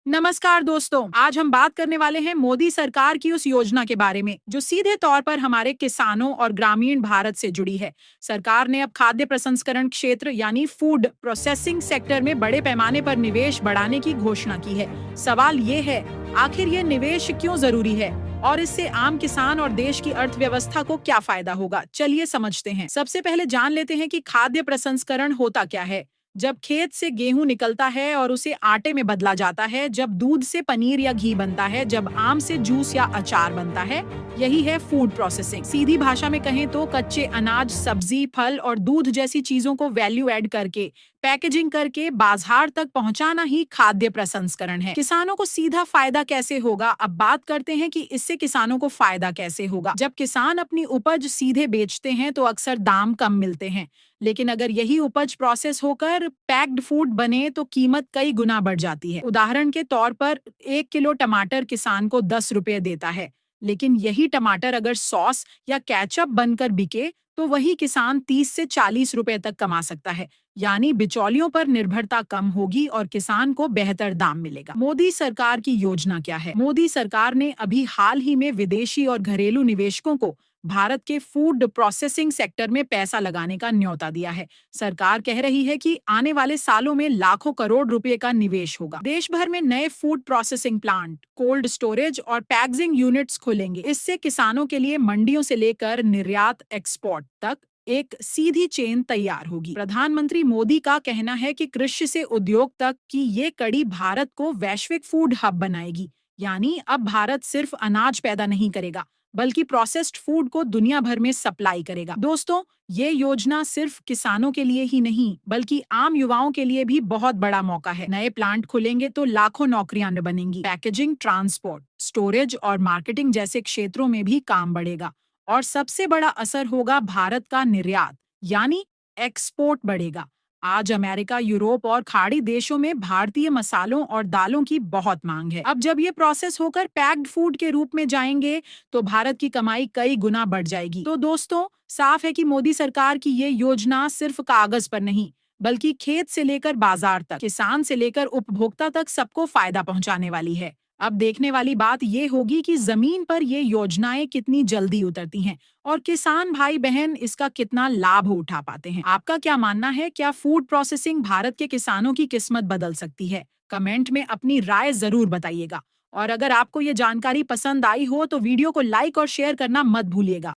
नमस्कार दोस्तों, आज हम बात करने वाले हैं मोदी सरकार की उस योजना के बारे में जो सीधे तौर पर हमारे किसानों और ग्रामीण भारत से जुड़ी है। सरकार ने अब खाद्य प्रसंस्करण क्षेत्र यानी फूड प्रोसेसिंग सेक्टर में बड़े पैमाने पर निवेश बढ़ाने की घोषणा की है। सवाल ये है, आखिर ये निवेश क्यों जरूरी है और इससे आम किसान और देश की अर्थव्यवस्था को क्या फायदा होगा? चलिए समझते हैं। सबसे पहले जान लेते हैं कि खाद्य प्रसंस्करण होता क्या है। जब खेत से गेहूं निकलता है और उसे आटे में बदला जाता है, जब दूध से पनीर या घी बनता है, जब आम से जूस या अचार बनता है, यही है फूड प्रोसेसिंग। सीधी भाषा में कहें तो कच्चे अनाज, सब्जी, फल और दूध जैसी चीजों को वैल्यू ऐड करके पैकेजिंग करके बाजार तक पहुंचाना ही खाद्य प्रसंस्करण है। किसानों को सीधा फायदा कैसे होगा? अब बात करते हैं कि इससे किसानों को फायदा कैसे होगा। जब किसान अपनी उपज सीधे बेचते हैं तो अक्सर दाम कम मिलते हैं, लेकिन अगर यही उपज प्रोसेस होकर पैक्ड फूड बने तो कीमत कई गुना बढ़ जाती है। उदाहरण के तौर पर 1 किलो टमाटर किसान को 10 रुपए देता है, लेकिन यही टमाटर अगर सॉस या केचप बनकर बिके तो वही किसान 30 से 40 रुपए तक कमा सकता है। यानी बिचौलियों पर निर्भरता कम होगी और किसान को बेहतर दाम मिलेगा। मोदी सरकार की योजना क्या है? मोदी सरकार ने अभी हाल ही में विदेशी और घरेलू निवेशकों को भारत के फूड प्रोसेसिंग सेक्टर में पैसा लगाने का न्योता दिया है। सरकार कह रही है कि आने वाले सालों में लाखों करोड़ रुपए का निवेश होगा। देश भर में नए food processing plant, cold storage और पैकेजिंग यूनिट्स खुलेंगे। इससे किसानों के लिए मंडियों से लेकर निर्यात एक्सपोर्ट तक एक सीधी चेन तैयार होगी। प्रधानमंत्री मोदी का कहना है कि कृषि से उद्योग तक की ये कड़ी भारत को वैश्विक फूड हब बनाएगी। यानी अब भारत सिर्फ अनाज पैदा नहीं करेगा, बल्कि प्रोसेस्ड फूड को दुनिया भर में सप्लाई करेगा। दोस्तों, ये योजना सिर्फ किसानों के लिए ही नहीं, बल्कि आम युवाओं के लिए भी बहुत बड़ा मौका है। नए प्लांट खुलेंगे तो लाखों नौकरियां बनेंगी। पैकेजिंग, ट्रांसपोर्ट, स्टोरेज और मार्केटिंग जैसे क्षेत्रों में भी काम बढ़ेगा। और सबसे बड़ा असर होगा भारत का निर्यात, यानी एक्सपोर्ट बढ़ेगा। आज अमेरिका, यूरोप और खाड़ी देशों में भारतीय मसालों और दालों की बहुत मांग है। अब जब ये प्रोसेस होकर पैक्ड फूड के रूप में जाएंगे तो भारत की कमाई कई गुना बढ़ जाएगी। तो दोस्तों, साफ है कि मोदी सरकार की ये योजना सिर्फ कागज पर नहीं, बल्कि खेत से लेकर बाजार तक, किसान से लेकर उपभोक्ता तक सबको फायदा पहुंचाने वाली है। अब देखने वाली बात ये होगी कि जमीन पर ये योजनाएं कितनी जल्दी उतरती हैं और किसान भाई बहन इसका कितना लाभ उठा पाते हैं। आपका क्या मानना है? क्या फूड प्रोसेसिंग भारत के किसानों की किस्मत बदल सकती है? कमेंट में अपनी राय जरूर बताइएगा। और अगर आपको ये जानकारी पसंद आई हो तो वीडियो को लाइक और शेयर करना मत भूलिएगा।